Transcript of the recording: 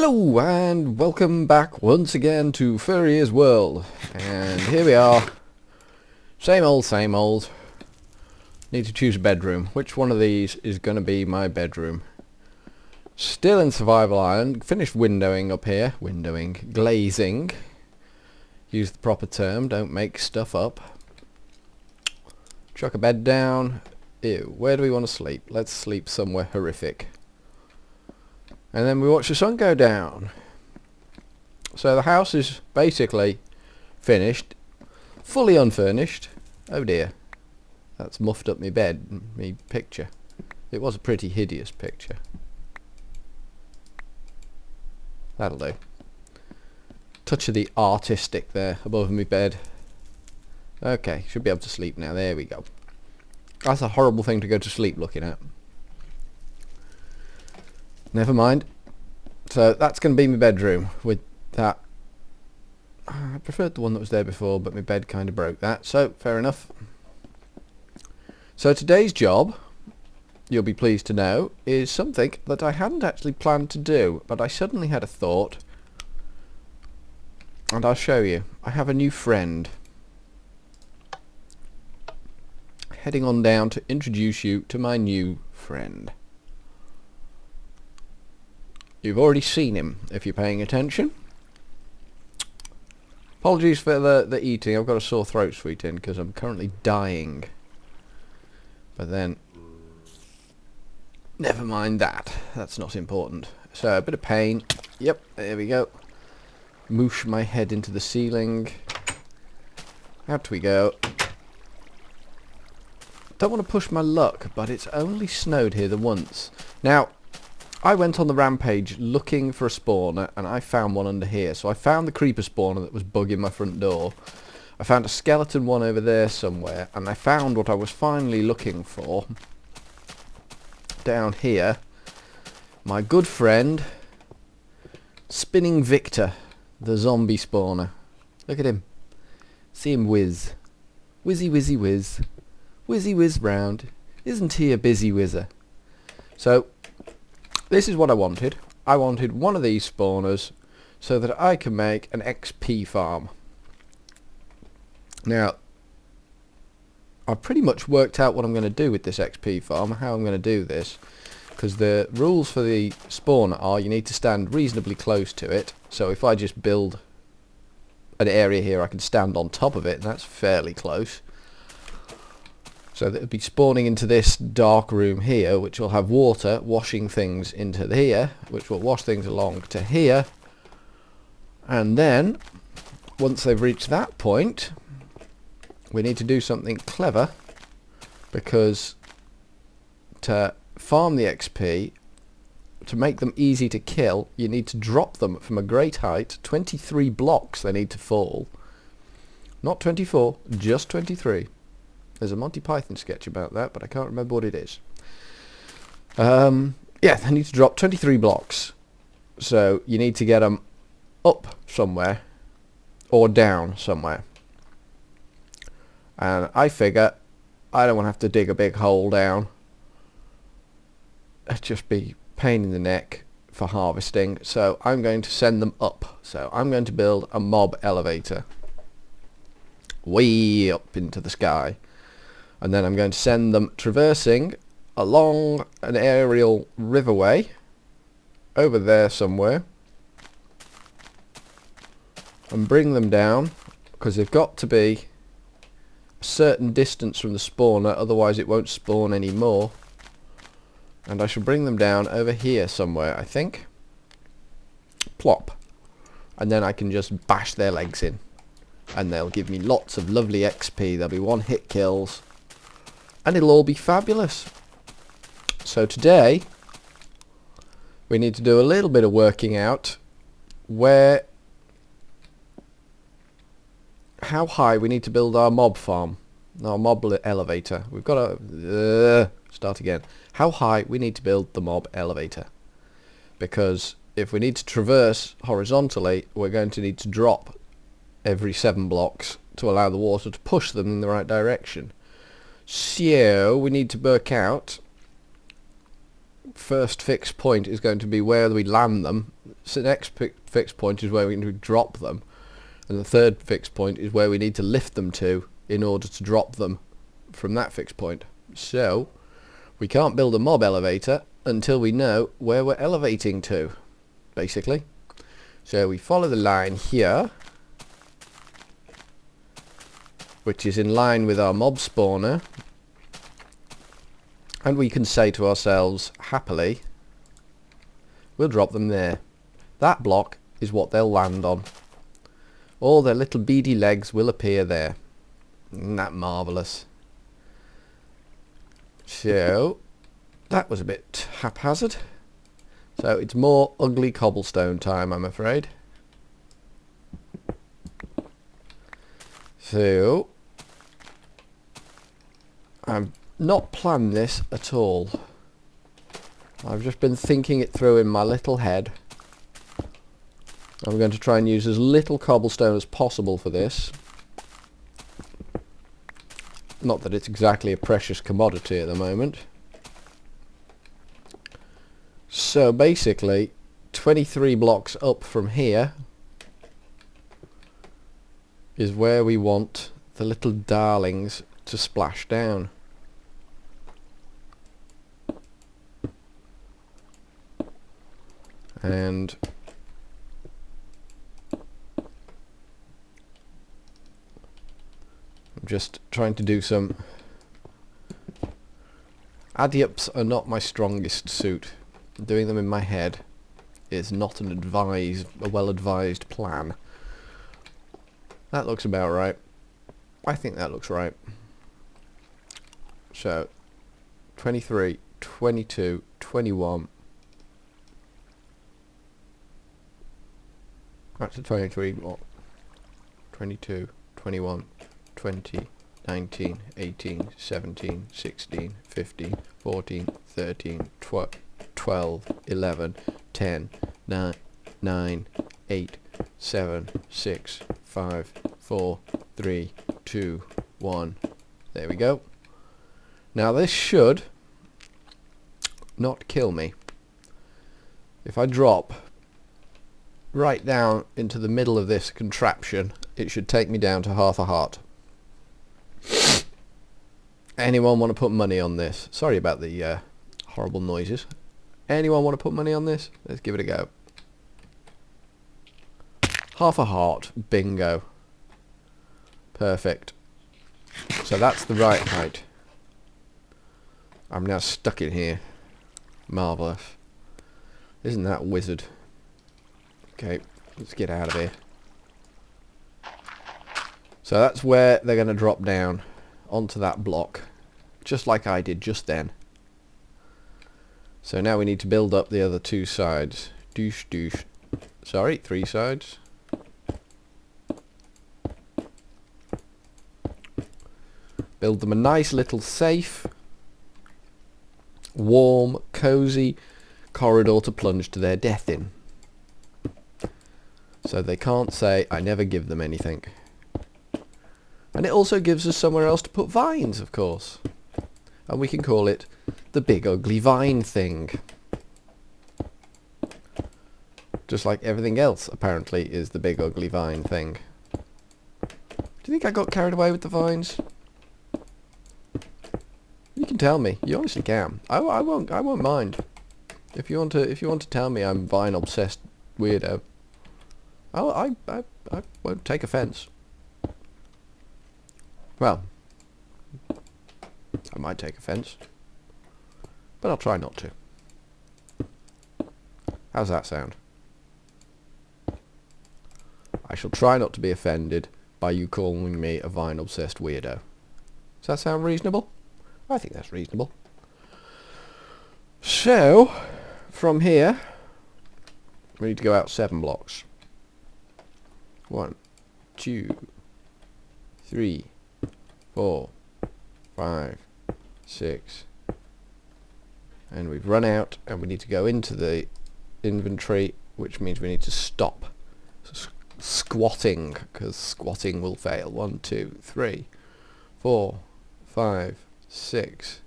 Hello and welcome back once again to Furrier's World, and here we are. Same old, same old. Need to choose a bedroom. Which one of these is going to be my bedroom? Still in Survival Island. Finished windowing up here. Windowing. Glazing. Use the proper term. Don't make stuff up. Chuck a bed down. Ew. Where do we want to sleep? Let's sleep somewhere horrific. And then we watch the sun go down. So the house is basically finished. Fully unfurnished. Oh dear. That's muffed up my bed, me picture. It was a pretty hideous picture. That'll do. Touch of the artistic there above my bed. Okay, should be able to sleep now. There we go. That's a horrible thing to go to sleep looking at. Never mind. So that's going to be my bedroom with that. I preferred the one that was there before, but my bed kind of broke that. So fair enough. So today's job, you'll be pleased to know, is something that I hadn't actually planned to do, but I suddenly had a thought, and I'll show you. I have a new friend. Heading on down to introduce you to my new friend. You've already seen him if you're paying attention. Apologies for the eating. I've got a sore throat, sweetin, because I'm currently dying. But then, never mind that. That's not important. So a bit of pain. Yep, there we go. Moosh my head into the ceiling. Out we go. Don't want to push my luck, but it's only snowed here the once. Now, I went on the rampage looking for a spawner, and I found one under here. So I found the creeper spawner that was bugging my front door. I found a skeleton one over there somewhere, and I found what I was finally looking for down here. My good friend, Spinning Victor, the zombie spawner. Look at him. See him whiz. Whizzy whizzy whiz. Whizzy whiz round. Isn't he a busy whizzer? So, this is what I wanted. I wanted one of these spawners so that I can make an XP farm. Now, I've pretty much worked out what I'm going to do with this XP farm, how I'm going to do this, because the rules for the spawner are you need to stand reasonably close to it. So if I just build an area here, I can stand on top of it, and that's fairly close. So that would be spawning into this dark room here, which will have water washing things into here, which will wash things along to here. And then, once they've reached that point, we need to do something clever, because to farm the XP, to make them easy to kill, you need to drop them from a great height. 23 blocks they need to fall. Not 24, just 23. There's a Monty Python sketch about that, but I can't remember what it is. Yeah, they need to drop 23 blocks. So you need to get them up somewhere or down somewhere. And I figure I don't want to have to dig a big hole down. It'd just be pain in the neck for harvesting. So I'm going to send them up. So I'm going to build a mob elevator way up into the sky. And then I'm going to send them traversing along an aerial riverway over there somewhere and bring them down, because they've got to be a certain distance from the spawner, otherwise it won't spawn anymore. And I shall bring them down over here somewhere, I think. Plop. And then I can just bash their legs in, and they'll give me lots of lovely XP. There'll be one hit kills, and it'll all be fabulous. So today we need to do a little bit of working out how high we need to build our mob farm, our mob elevator. We've got to start again. How high we need to build the mob elevator, because if we need to traverse horizontally, we're going to need to drop every 7 blocks to allow the water to push them in the right direction. So we need to work out, first fixed point is going to be where we land them. So the next fixed point is where we need to drop them, and the third fixed point is where we need to lift them to in order to drop them from that fixed point. So we can't build a mob elevator until we know where we're elevating to, basically. So we follow the line here, which is in line with our mob spawner, and we can say to ourselves happily, we'll drop them there. That block is what they'll land on. All their little beady legs will appear there. Isn't that marvellous? So that was a bit haphazard. So it's more ugly cobblestone time, I'm afraid. So I've not planned this at all. I've just been thinking it through in my little head. I'm going to try and use as little cobblestone as possible for this. Not that it's exactly a precious commodity at the moment. So basically 23 blocks up from here is where we want the little darlings to splash down. And I'm just trying to do some... Addy-ups are not my strongest suit. Doing them in my head is not a well-advised plan. That looks about right. I think that looks right. So 23, 22, 21. That's a 23, what? 22, 21, 20, 19, 18, 17, 16, 15, 14, 13, 12, 11, 10, 9, 8, 7, 6, 5, 4, 3, 2, 1. There we go. Now this should not kill me. If I drop right down into the middle of this contraption, it should take me down to half a heart. Anyone want to put money on this? Sorry about the horrible noises. Anyone want to put money on this? Let's give it a go. Half a heart. Bingo. Perfect. So that's the right height. I'm now stuck in here. Marvellous. Isn't that wizard? Okay, let's get out of here. So that's where they're going to drop down onto that block, just like I did just then. So now we need to build up the other two sides. Douche, douche. Sorry, three sides. Build them a nice little safe, warm, cosy corridor to plunge to their death in. So they can't say, I never give them anything. And it also gives us somewhere else to put vines, of course. And we can call it the Big Ugly Vine Thing. Just like everything else, apparently, is the Big Ugly Vine Thing. Do you think I got carried away with the vines? You can tell me. You honestly can. I won't mind. If you want to tell me I'm vine obsessed weirdo, I won't take offence. Well, I might take offence, but I'll try not to. How's that sound? I shall try not to be offended by you calling me a vine obsessed weirdo. Does that sound reasonable? I think that's reasonable. So, from here, we need to go out 7 blocks. 1, 2, 3, 4, 5, 6. And we've run out, and we need to go into the inventory, which means we need to stop squatting, because squatting will fail. 1, 2, 3, 4, 5, 6,